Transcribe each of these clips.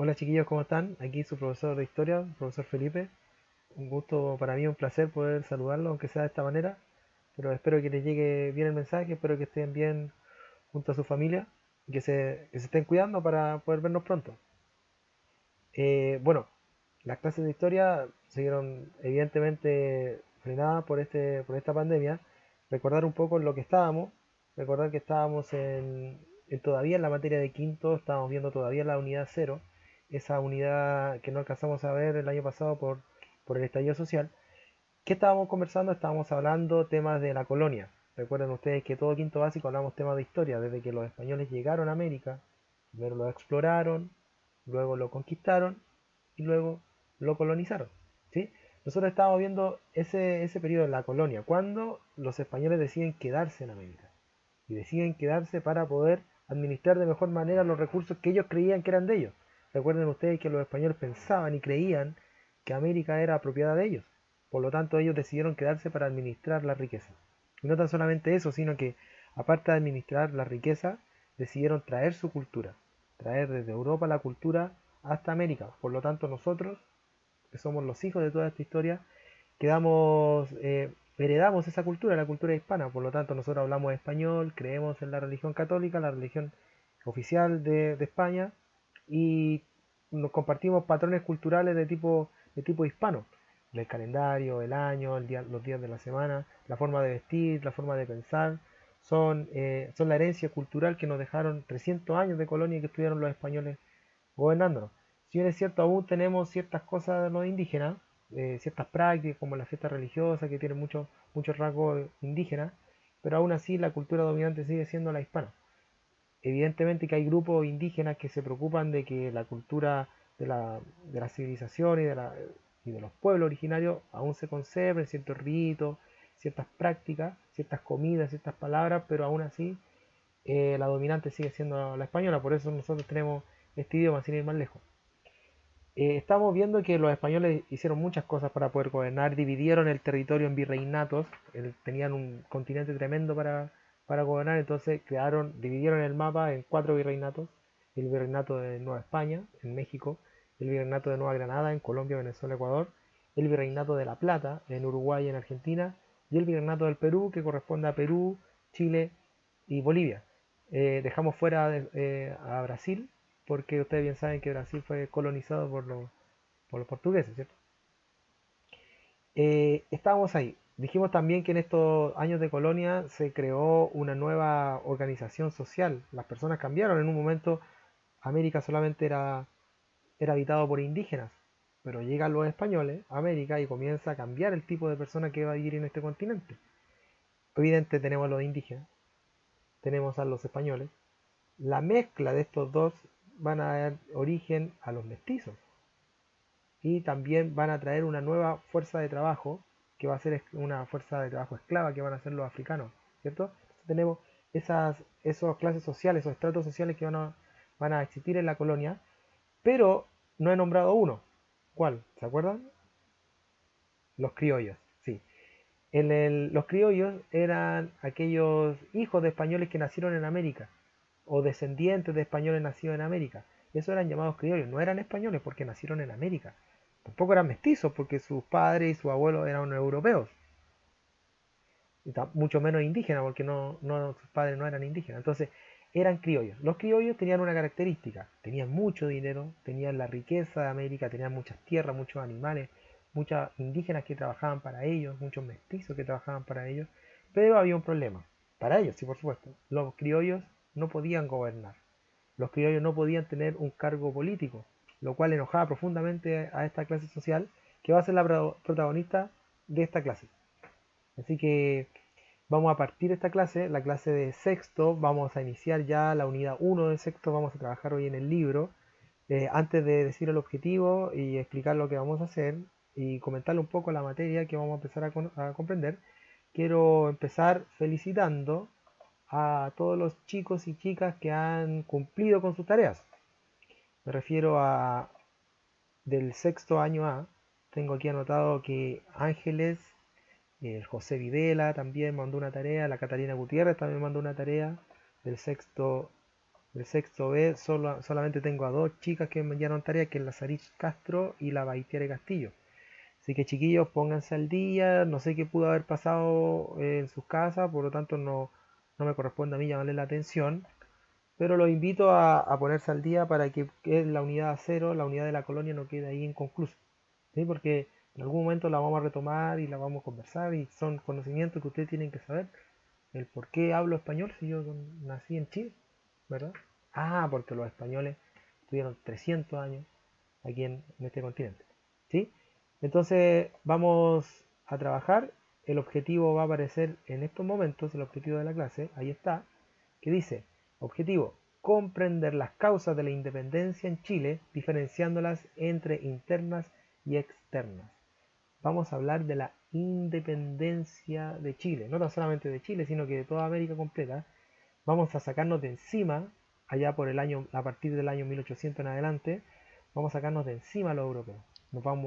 Hola chiquillos, ¿cómo están? Aquí su profesor de historia, profesor Felipe. Un gusto para mí, un placer poder saludarlo, aunque sea de esta manera. Pero espero que les llegue bien el mensaje, espero que estén bien junto a su familia y que se estén cuidando para poder vernos pronto. Bueno, las clases de historia siguieron evidentemente frenadas por esta pandemia. Recordar un poco en lo que estábamos, recordar que estábamos todavía en la materia de quinto, estábamos viendo todavía la unidad cero, esa unidad que no alcanzamos a ver el año pasado por el estallido social. ¿Qué estábamos conversando? Estábamos hablando temas de la colonia. Recuerden ustedes que todo quinto básico hablamos temas de historia, desde que los españoles llegaron a América, primero lo exploraron, luego lo conquistaron y luego lo colonizaron. ¿Sí? Nosotros estábamos viendo ese periodo de la colonia, cuando los españoles deciden quedarse en América y deciden quedarse para poder administrar de mejor manera los recursos que ellos creían que eran de ellos. Recuerden ustedes que los españoles pensaban y creían que América era propiedad de ellos. Por lo tanto, ellos decidieron quedarse para administrar la riqueza. Y no tan solamente eso, sino que aparte de administrar la riqueza, decidieron traer su cultura, traer desde Europa la cultura hasta América. Por lo tanto, nosotros, que somos los hijos de toda esta historia, heredamos esa cultura, la cultura hispana. Por lo tanto, nosotros hablamos español, creemos en la religión católica, la religión oficial de España, y nos compartimos patrones culturales de tipo hispano. El calendario, el año, los días de la semana, la forma de vestir, la forma de pensar, son la herencia cultural que nos dejaron 300 años de colonia que estuvieron los españoles gobernándonos. Si bien es cierto, aún tenemos ciertas cosas de los indígenas, ciertas prácticas como la fiesta religiosa que tienen muchos rasgos indígenas, pero aún así la cultura dominante sigue siendo la hispana. Evidentemente que hay grupos indígenas que se preocupan de que la cultura de la civilización y de los pueblos originarios aún se conserven ciertos ritos, ciertas prácticas, ciertas comidas, ciertas palabras, pero aún así la dominante sigue siendo la española. Por eso nosotros tenemos este idioma sin ir más lejos. Estamos viendo que los españoles hicieron muchas cosas para poder gobernar, dividieron el territorio en virreinatos, tenían un continente tremendo para gobernar, entonces dividieron el mapa en 4 virreinatos: el virreinato de Nueva España en México, el virreinato de Nueva Granada en Colombia, Venezuela, Ecuador, el virreinato de La Plata en Uruguay y en Argentina, y el virreinato del Perú, que corresponde a Perú, Chile y Bolivia. Dejamos fuera a Brasil, porque ustedes bien saben que Brasil fue colonizado por los portugueses, ¿cierto? Estábamos ahí. Dijimos también que en estos años de colonia se creó una nueva organización social. Las personas cambiaron. En un momento América solamente era habitado por indígenas, pero llegan los españoles a América y comienza a cambiar el tipo de persona que va a vivir en este continente. Evidente, tenemos a los indígenas, tenemos a los españoles. La mezcla de estos dos van a dar origen a los mestizos, y también van a traer una nueva fuerza de trabajo que va a ser una fuerza de trabajo esclava que van a ser los africanos, ¿cierto? Entonces tenemos esas clases sociales, esos estratos sociales que van a existir en la colonia, pero no he nombrado uno. ¿Cuál? ¿Se acuerdan? Los criollos, sí. Los criollos eran aquellos hijos de españoles que nacieron en América, o descendientes de españoles nacidos en América. Esos eran llamados criollos, no eran españoles porque nacieron en América. Tampoco eran mestizos porque sus padres y sus abuelos eran europeos. Y mucho menos indígenas porque sus padres no eran indígenas. Entonces eran criollos. Los criollos tenían una característica: tenían mucho dinero, tenían la riqueza de América, tenían muchas tierras, muchos animales, muchos indígenas que trabajaban para ellos, muchos mestizos que trabajaban para ellos. Pero había un problema. Para ellos, sí, por supuesto. Los criollos no podían gobernar. Los criollos no podían tener un cargo político, lo cual enojaba profundamente a esta clase social que va a ser la protagonista de esta clase. Así que vamos a partir de esta clase, la clase de sexto. Vamos a iniciar ya la unidad 1 de sexto, vamos a trabajar hoy en el libro. Antes de decir el objetivo y explicar lo que vamos a hacer y comentarle un poco la materia que vamos a empezar a comprender, quiero empezar felicitando a todos los chicos y chicas que han cumplido con sus tareas. Me refiero a del sexto año A. Tengo aquí anotado que Ángeles, el José Videla también mandó una tarea, la Catalina Gutiérrez también mandó una tarea del sexto El sexto B solamente tengo a dos chicas que me enviaron tarea, que es la Sarit Castro y la Baitiere Castillo. Así que chiquillos, pónganse al día, no sé qué pudo haber pasado en sus casas, por lo tanto no me corresponde a mí llamarle la atención, pero los invito a ponerse al día para que la unidad cero, la unidad de la colonia, no quede ahí inconclusa, ¿sí? Porque en algún momento la vamos a retomar y la vamos a conversar y son conocimientos que ustedes tienen que saber. El por qué hablo español si yo nací en Chile, ¿verdad? Ah, porque los españoles tuvieron 300 años aquí en este continente, ¿sí? Entonces vamos a trabajar. El objetivo va a aparecer en estos momentos, el objetivo de la clase, ahí está, que dice, objetivo, comprender las causas de la independencia en Chile, diferenciándolas entre internas y externas. Vamos a hablar de la independencia de Chile, no tan solamente de Chile, sino que de toda América completa. Vamos a sacarnos de encima, allá por el año, a partir del año 1800 en adelante, vamos a sacarnos de encima a los europeos.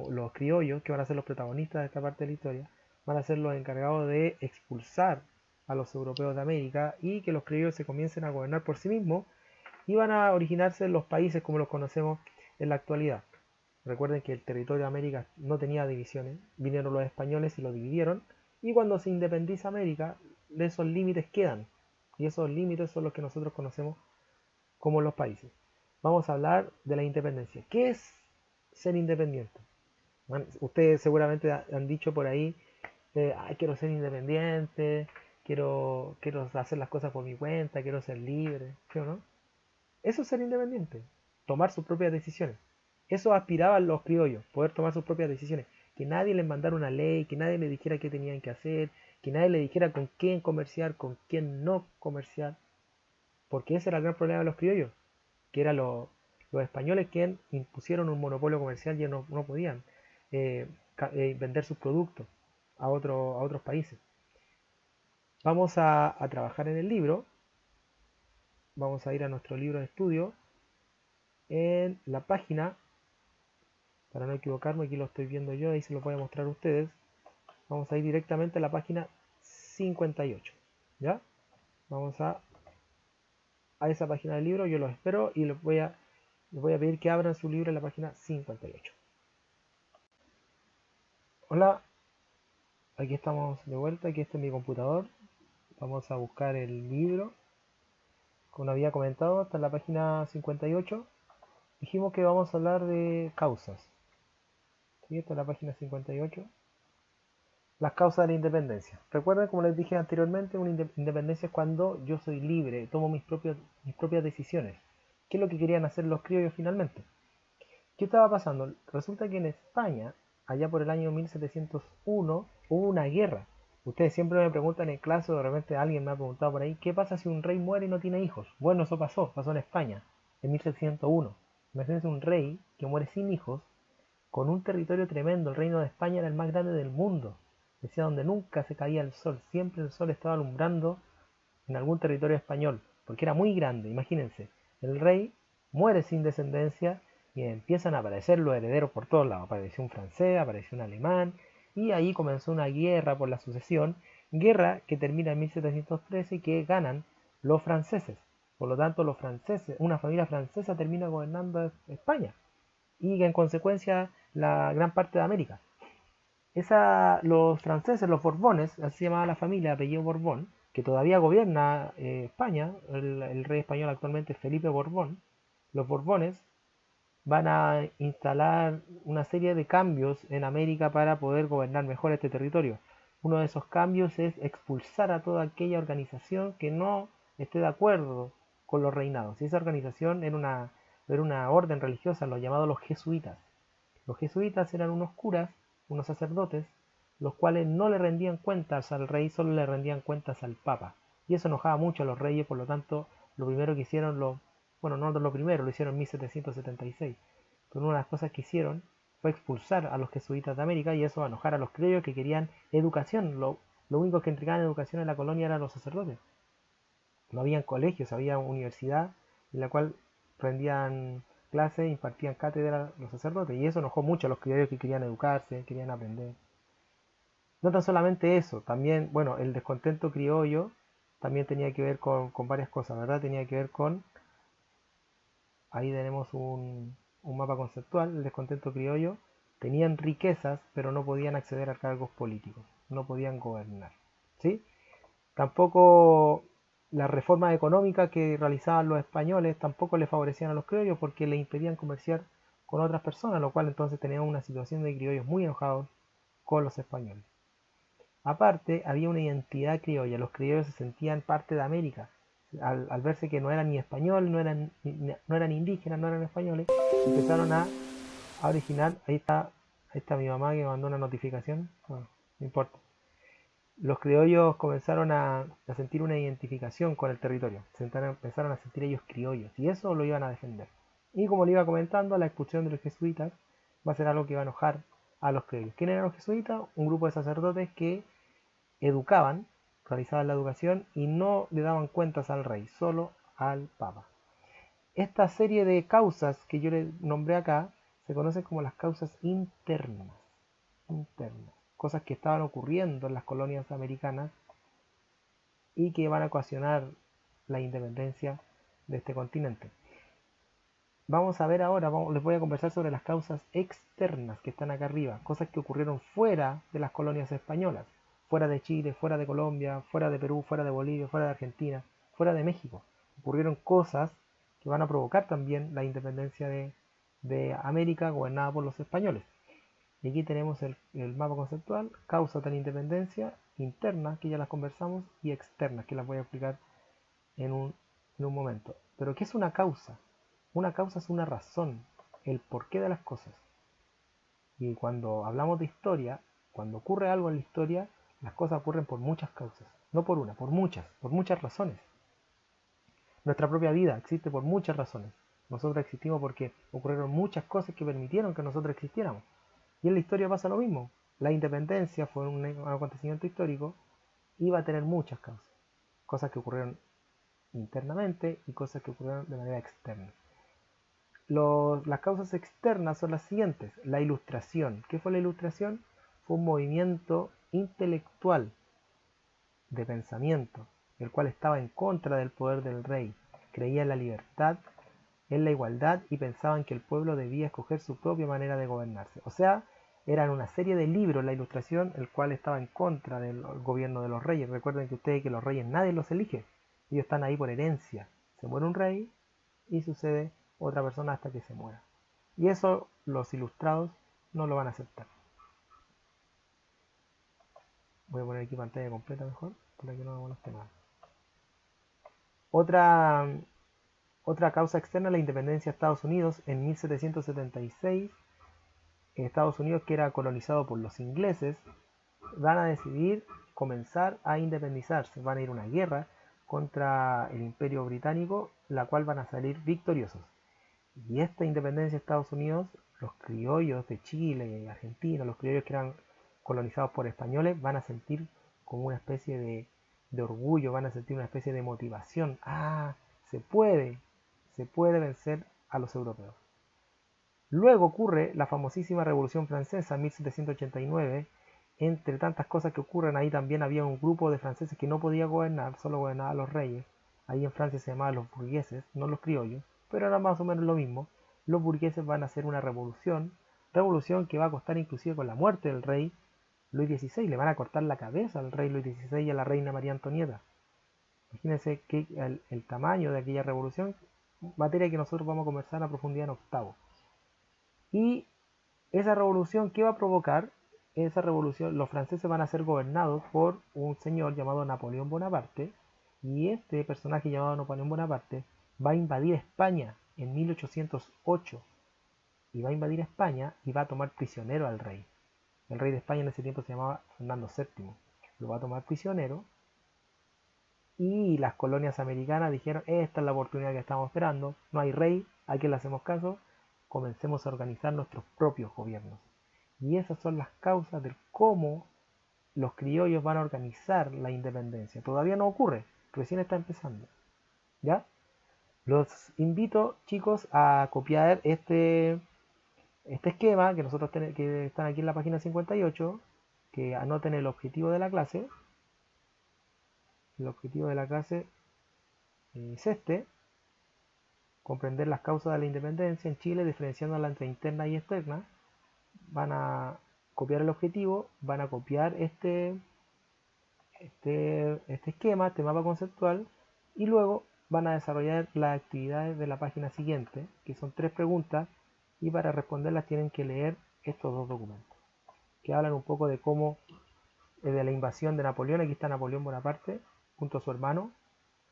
Los criollos, que van a ser los protagonistas de esta parte de la historia, van a ser los encargados de expulsar a los europeos de América y que los criollos se comiencen a gobernar por sí mismos y van a originarse en los países como los conocemos en la actualidad. Recuerden que el territorio de América no tenía divisiones, vinieron los españoles y lo dividieron, y cuando se independiza América, esos límites quedan, y esos límites son los que nosotros conocemos como los países. Vamos a hablar de la independencia. ¿Qué es ser independiente? Bueno, ustedes seguramente han dicho por ahí, quiero ser independiente, quiero hacer las cosas por mi cuenta, quiero ser libre, ¿sí o no? Eso es ser independiente, tomar sus propias decisiones. Eso aspiraban los criollos, poder tomar sus propias decisiones. Que nadie les mandara una ley, que nadie les dijera qué tenían que hacer, que nadie les dijera con quién comerciar, con quién no comerciar. Porque ese era el gran problema de los criollos, que eran los españoles quienes impusieron un monopolio comercial y no podían eh, vender sus productos a otros países. Vamos a trabajar en el libro, vamos a ir a nuestro libro de estudio en la página, para no equivocarme, aquí lo estoy viendo yo, ahí se lo voy a mostrar a ustedes. Vamos a ir directamente a la página 58, ¿ya? Vamos a esa página del libro, yo los espero y les voy a pedir que abran su libro en la página 58. Hola, aquí estamos de vuelta, aquí está mi computador. Vamos a buscar el libro, como había comentado, hasta la página 58. Dijimos que vamos a hablar de causas. ¿Sí? Esta es la página 58. Las causas de la independencia. Recuerden, como les dije anteriormente, una independencia es cuando yo soy libre, tomo mis propias decisiones. ¿Qué es lo que querían hacer los criollos finalmente? ¿Qué estaba pasando? Resulta que en España, allá por el año 1701, hubo una guerra. Ustedes siempre me preguntan en clase, o de repente alguien me ha preguntado por ahí, ¿qué pasa si un rey muere y no tiene hijos? Bueno, eso pasó en España, en 1701. Imagínense un rey que muere sin hijos, con un territorio tremendo. El reino de España era el más grande del mundo. Decía donde nunca se caía el sol, siempre el sol estaba alumbrando en algún territorio español, porque era muy grande. Imagínense, el rey muere sin descendencia y empiezan a aparecer los herederos por todos lados. Apareció un francés, apareció un alemán, y ahí comenzó una guerra por la sucesión, guerra que termina en 1713 y que ganan los franceses. Por lo tanto, los franceses, una familia francesa termina gobernando España y en consecuencia la gran parte de América. Los franceses, los Borbones, así se llamaba la familia, apellido Borbón, que todavía gobierna España, el rey español actualmente es Felipe Borbón. Los Borbones van a instalar una serie de cambios en América para poder gobernar mejor este territorio. Uno de esos cambios es expulsar a toda aquella organización que no esté de acuerdo con los reinados. Y esa organización era una orden religiosa, los llamados los jesuitas. Los jesuitas eran unos curas, unos sacerdotes, los cuales no le rendían cuentas al rey, solo le rendían cuentas al papa. Y eso enojaba mucho a los reyes, por lo tanto, lo primero que hicieron, bueno, no lo primero, lo hicieron en 1776. Pero una de las cosas que hicieron fue expulsar a los jesuitas de América y eso a enojar a los criollos que querían educación. Lo único que entregaban educación en la colonia eran los sacerdotes. No habían colegios, había universidad en la cual rendían clases, impartían cátedra los sacerdotes, y eso enojó mucho a los criollos que querían educarse, querían aprender. No tan solamente eso, también, bueno, el descontento criollo también tenía que ver con varias cosas, ¿verdad? Tenía que ver con Ahí tenemos un mapa conceptual. El descontento criollo. Tenían riquezas, pero no podían acceder a cargos políticos. No podían gobernar. ¿Sí? Tampoco las reformas económicas que realizaban los españoles tampoco le favorecían a los criollos porque le impedían comerciar con otras personas, lo cual entonces tenían una situación de criollos muy enojados con los españoles. Aparte, había una identidad criolla, los criollos se sentían parte de América, al verse que no eran ni españoles, no eran indígenas, no eran españoles, empezaron a originar, ahí está mi mamá que me mandó una notificación, bueno, no importa. Los criollos comenzaron a sentir una identificación con el territorio, empezaron a sentir ellos criollos, y eso lo iban a defender. Y como le iba comentando, la expulsión de los jesuitas va a ser algo que va a enojar a los criollos. ¿Quién eran los jesuitas? Un grupo de sacerdotes que educaban, realizaban la educación y no le daban cuentas al rey, solo al papa. Esta serie de causas que yo le nombré acá se conocen como las causas internas. Internas. Cosas que estaban ocurriendo en las colonias americanas y que van a ocasionar la independencia de este continente. Vamos a ver ahora, les voy a conversar sobre las causas externas que están acá arriba, cosas que ocurrieron fuera de las colonias españolas, fuera de Chile, fuera de Colombia, fuera de Perú, fuera de Bolivia, fuera de Argentina, fuera de México. Ocurrieron cosas que van a provocar también la independencia de América gobernada por los españoles. Y aquí tenemos el mapa conceptual, causas de la independencia, internas, que ya las conversamos, y externas, que las voy a explicar en un momento. Pero ¿qué es una causa? Una causa es una razón, el porqué de las cosas. Y cuando hablamos de historia, cuando ocurre algo en la historia, las cosas ocurren por muchas causas. No por una, por muchas razones. Nuestra propia vida existe por muchas razones. Nosotros existimos porque ocurrieron muchas cosas que permitieron que nosotros existiéramos. Y en la historia pasa lo mismo. La independencia fue un acontecimiento histórico y va a tener muchas causas. Cosas que ocurrieron internamente y cosas que ocurrieron de manera externa. Las causas externas son las siguientes. La ilustración. ¿Qué fue la ilustración? Fue un movimiento intelectual de pensamiento, el cual estaba en contra del poder del rey. Creía en la libertad, en la igualdad y pensaban que el pueblo debía escoger su propia manera de gobernarse. O sea, eran una serie de libros, la ilustración, el cual estaba en contra del gobierno de los reyes. Recuerden que ustedes que los reyes nadie los elige. Ellos están ahí por herencia. Se muere un rey y sucede otra persona hasta que se muera. Y eso los ilustrados no lo van a aceptar. Voy a poner aquí pantalla completa mejor, para que no me moleste más. Otra causa externa, la independencia de Estados Unidos en 1776. Estados Unidos, que era colonizado por los ingleses, van a decidir comenzar a independizarse. Van a ir a una guerra contra el Imperio Británico, la cual van a salir victoriosos. Y esta independencia de Estados Unidos, los criollos de Chile y Argentina, los criollos que eran colonizados por españoles, van a sentir como una especie de orgullo, van a sentir una especie de motivación. Ah, se puede vencer a los europeos. Luego ocurre la famosísima Revolución Francesa en 1789. Entre tantas cosas que ocurren, ahí también había un grupo de franceses que no podía gobernar, solo gobernaban los reyes. Ahí en Francia se llamaban los burgueses, no los criollos, pero era más o menos lo mismo. Los burgueses van a hacer una revolución que va a costar inclusive con la muerte del rey Luis XVI. Le van a cortar la cabeza al rey Luis XVI y a la reina María Antonieta. Imagínense que el tamaño de aquella revolución, materia que nosotros vamos a conversar a profundidad en octavo. Y esa revolución, ¿qué va a provocar? Esa revolución, los franceses van a ser gobernados por un señor llamado Napoleón Bonaparte, y este personaje llamado Napoleón Bonaparte va a invadir España en 1808, y va a invadir España y va a tomar prisionero al rey. El rey de España en ese tiempo se llamaba Fernando VII. Lo va a tomar prisionero y las colonias americanas dijeron, esta es la oportunidad que estamos esperando, no hay rey, ¿a quién le hacemos caso? Comencemos a organizar nuestros propios gobiernos. Y esas son las causas de cómo los criollos van a organizar la independencia. Todavía no ocurre, recién está empezando. ¿Ya? Los invito, chicos, a copiar este esquema que nosotros que están aquí en la página 58, que anoten el objetivo de la clase. El objetivo de la clase es este. comprender las causas de la independencia en Chile, diferenciándola entre interna y externa. Van a copiar el objetivo, van a copiar este esquema, este mapa conceptual, y luego van a desarrollar las actividades de la página siguiente, que son 3 preguntas, y para responderlas tienen que leer estos 2 documentos, que hablan un poco de cómo, de la invasión de Napoleón. Aquí está Napoleón Bonaparte, junto a su hermano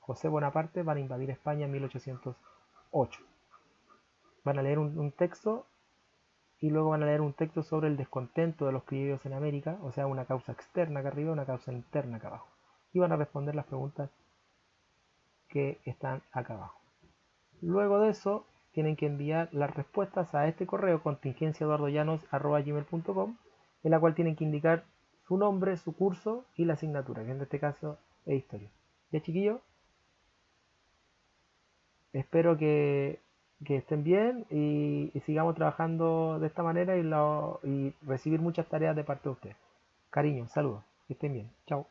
José Bonaparte, van a invadir España en 1808. Van a leer un texto y luego van a leer un texto sobre el descontento de los criollos en América, o sea, una causa externa acá arriba, una causa interna acá abajo. Y van a responder las preguntas que están acá abajo. Luego de eso, tienen que enviar las respuestas a este correo contingenciaeduardollanos@gmail.com, en la cual tienen que indicar su nombre, su curso y la asignatura, que en este caso es historia. Ya, chiquillos, espero que estén bien y sigamos trabajando de esta manera y recibir muchas tareas de parte de ustedes. Cariño, saludos, que estén bien. Chao.